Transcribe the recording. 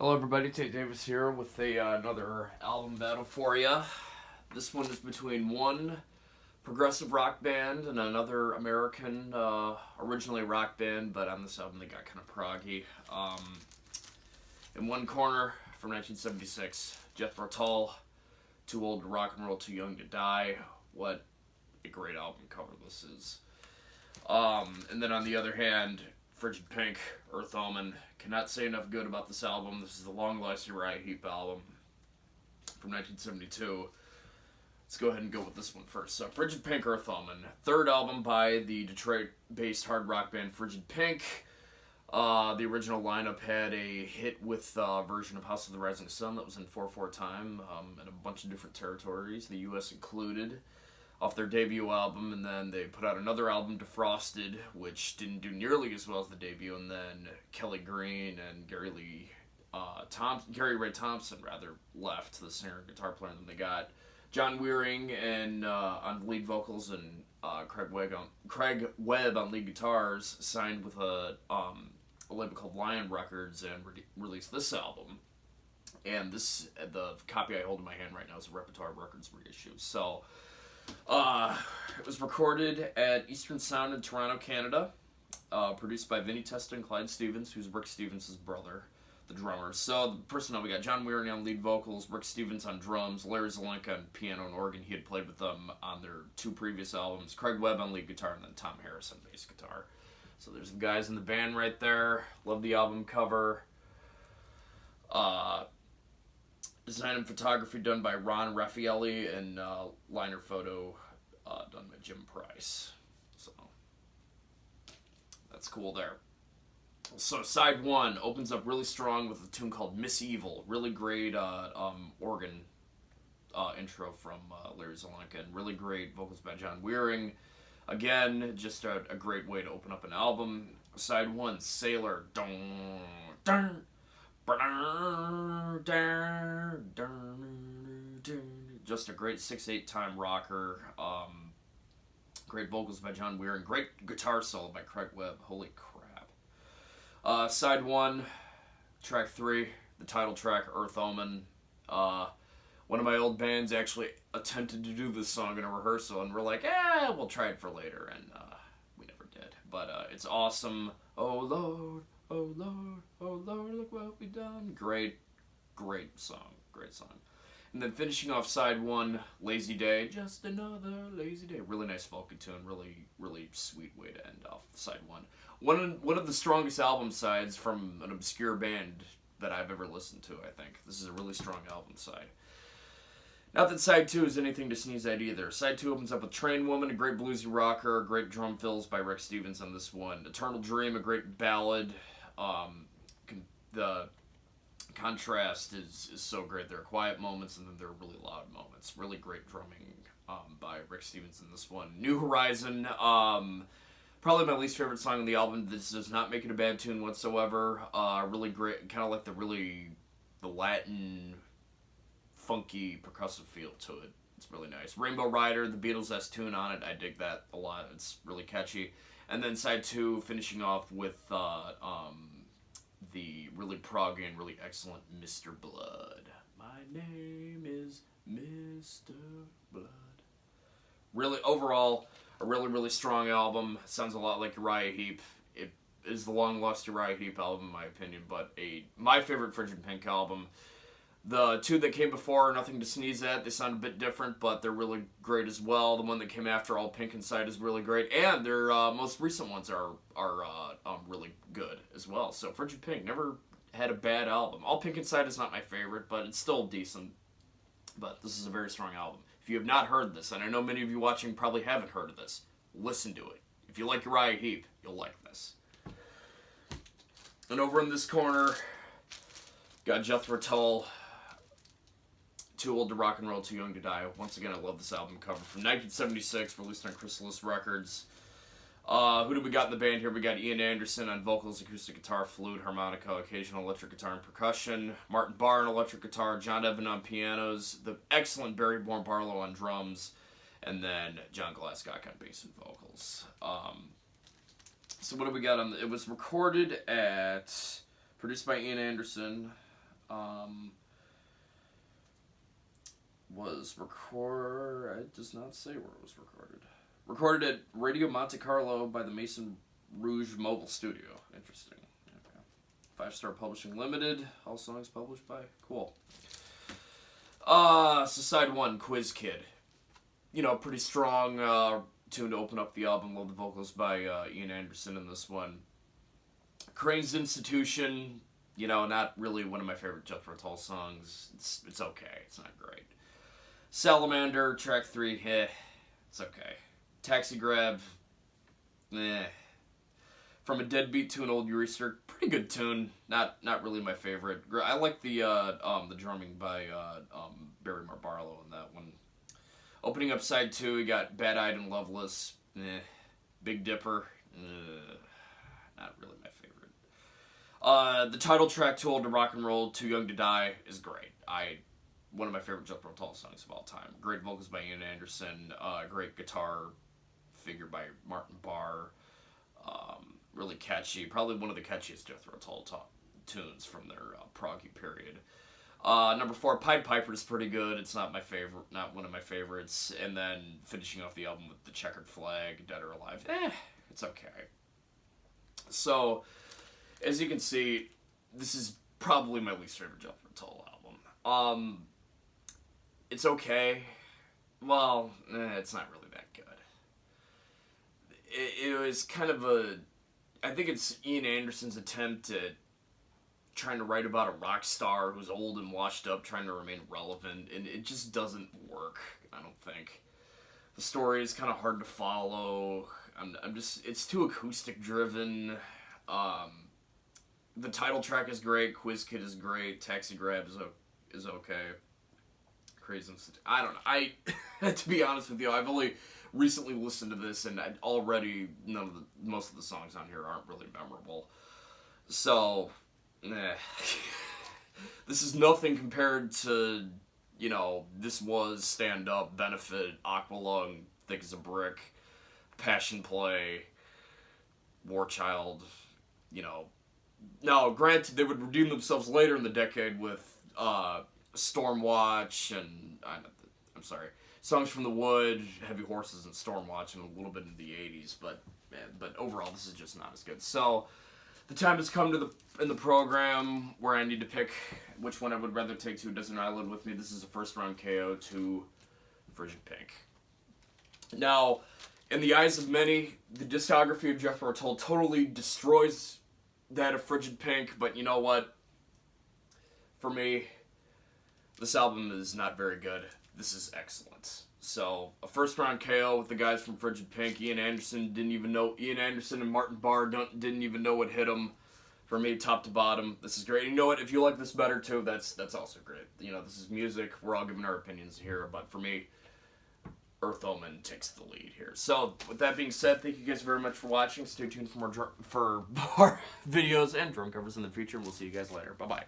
Hello everybody, Tate Davis here with another album battle for you. This one is between one progressive rock band and another American, originally rock band, but on this album they got kind of proggy. In one corner, from 1976, Jethro Tull, Too Old to Rock and Roll, Too Young to Die. What a great album cover this is. And then on the other hand, Frigid Pink, Earth Omen. Cannot say enough good about this album. This is the Long Lost Uriah Heep album from 1972. Let's go ahead and go with this one first. So, Frigid Pink, Earth Omen. Third album by the Detroit-based hard rock band Frigid Pink. The original lineup had a hit with a version of House of the Rising Sun that was in 4/4 time in a bunch of different territories, the U.S. included, off their debut album, and then they put out another album, Defrosted, which didn't do nearly as well as the debut, and then Kelly Green and Gary Ray Thompson left, the singer and guitar player, and then they got John Wearing and on the lead vocals and Craig Webb on lead guitars, signed with a label called Lion Records and released this album. And the copy I hold in my hand right now is a Repertoire Records reissue. So it was recorded at Eastern Sound in Toronto, Canada. Produced by Vinnie Testa and Clyde Stevens, who's Rick Stevens' brother, the drummer. So the personnel, we got John Wearing on lead vocals, Rick Stevens on drums, Larry Zelenka on piano and organ. He had played with them on their two previous albums. Craig Webb on lead guitar, and then Tom Harris on bass guitar. So there's the guys in the band right there. Love the album cover. Design and photography done by Ron Raffaelli, and liner photo done by Jim Price. So that's cool there. So side one opens up really strong with a tune called Miss Evil. Really great organ intro from Larry Zelenka, and really great vocals by John Wearing. Again, just a great way to open up an album. Side one, Sailor. Dun, dun. Just a great 6/8 time rocker. Great vocals by John Weir, and great guitar solo by Craig Webb. Holy crap. Side one, track 3, the title track, Earth Omen. One of my old bands actually attempted to do this song in a rehearsal, and we're like, we'll try it for later, and we never did. But it's awesome. Oh Lord. Oh Lord, oh Lord, look what we done. Great song, great song. And then finishing off side one, Lazy Day, just another lazy day. Really nice folky tune, really sweet way to end off side one. One of the strongest album sides from an obscure band that I've ever listened to, I think. This is a really strong album side. Not that side 2 is anything to sneeze at either. Side 2 opens up with Train Woman, a great bluesy rocker, great drum fills by Rick Stevens on this one. Eternal Dream, a great ballad. The contrast is so great. There are quiet moments and then there are really loud moments. Really great drumming by Rick Stevens in this one. New Horizon, probably my least favorite song on the album. This does not make it a bad tune whatsoever. Really great, kind of like the Latin funky percussive feel to it. It's really nice. Rainbow Rider, the Beatles' tune on it. I dig that a lot. It's really catchy. And then side 2, finishing off with the really proggy and really excellent Mr. Blood. My name is Mr. Blood. Really, overall, a really strong album. Sounds a lot like Uriah Heep. It is the Long Lost Uriah Heep album, in my opinion, but my favorite Frigid Pink album. The two that came before are nothing to sneeze at. They sound a bit different, but they're really great as well. The one that came after, All Pink Inside, is really great, and their most recent ones are really good as well. So Frigid Pink never had a bad album. All Pink Inside is not my favorite, but it's still decent. But this is a very strong album. If you have not heard this, and I know many of you watching probably haven't heard of this, listen to it. If you like Uriah Heep, you'll like this. And over in this corner, got Jethro Tull. Too Old to Rock and Roll, Too Young to Die. Once again, I love this album cover. From 1976, released on Chrysalis Records. Who do we got in the band here? We got Ian Anderson on vocals, acoustic guitar, flute, harmonica, occasional electric guitar and percussion. Martin Barr on electric guitar. John Evan on pianos. The excellent Barry Bourne Barlow on drums. And then John Glasscock on bass and vocals. So what do we got on it was recorded at, produced by Ian Anderson, It does not say where it was recorded. Recorded at Radio Monte Carlo by the Maison Rouge Mobile Studio. Interesting. Okay. 5-Star Publishing Limited. All songs published by. Cool. So side 1, Quiz Kid. Pretty strong tune to open up the album. Love the vocals by Ian Anderson in this one. Crane's Institution. Not really one of my favorite Jethro Tull songs. It's okay. It's not great. Salamander, track 3, it's okay. Taxi Grab, From a Deadbeat to an Old Euryster, pretty good tune. Not really my favorite. I like the drumming by Barry Barlow in that one. Opening up side 2, we got Bad Eyed and Loveless, Big Dipper, not really my favorite. The title track, Too Old to Rock and Roll, Too Young to Die, is great. One of my favorite Jethro Tull songs of all time. Great vocals by Ian Anderson. Great guitar figure by Martin Barr. Really catchy. Probably one of the catchiest Jethro Tull tunes from their proggy period. Number 4, Pied Piper is pretty good. It's not my favorite. Not one of my favorites. And then finishing off the album with The Checkered Flag, Dead or Alive. It's okay. So, as you can see, this is probably my least favorite Jethro Tull album. It's okay. Well, it's not really that good. It was kind of I think it's Ian Anderson's attempt at trying to write about a rock star who's old and washed up, trying to remain relevant, and it just doesn't work, I don't think. The story is kind of hard to follow. It's too acoustic driven. The title track is great. Quiz Kid is great. Taxi Grab is okay. Crazy. I don't know. To be honest with you, I've only recently listened to this, and already most of the songs on here aren't really memorable. So, this is nothing compared to, This Was, Stand Up, Benefit, Aqualung, Thick as a Brick, Passion Play, War Child, Now, granted, they would redeem themselves later in the decade with Stormwatch and Songs from the Wood, Heavy Horses, and Stormwatch, and a little bit in the 80s. But overall, this is just not as good. So the time has come in the program where I need to pick which one I would rather take to a Desert Island with me. This is a first round KO to Frijid Pink. Now, in the eyes of many, the discography of Jethro Tull totally destroys that of Frijid Pink, but you know what? For me, this album is not very good. This is excellent. So, a first round KO with the guys from Frijid Pink. Ian Anderson and Martin Barr didn't even know what hit them. For me, top to bottom, this is great. You know what? If you like this better too, that's also great. This is music. We're all giving our opinions here, but for me, Earth Omen takes the lead here. So, with that being said, thank you guys very much for watching. Stay tuned for more videos and drum covers in the future. We'll see you guys later. Bye-bye.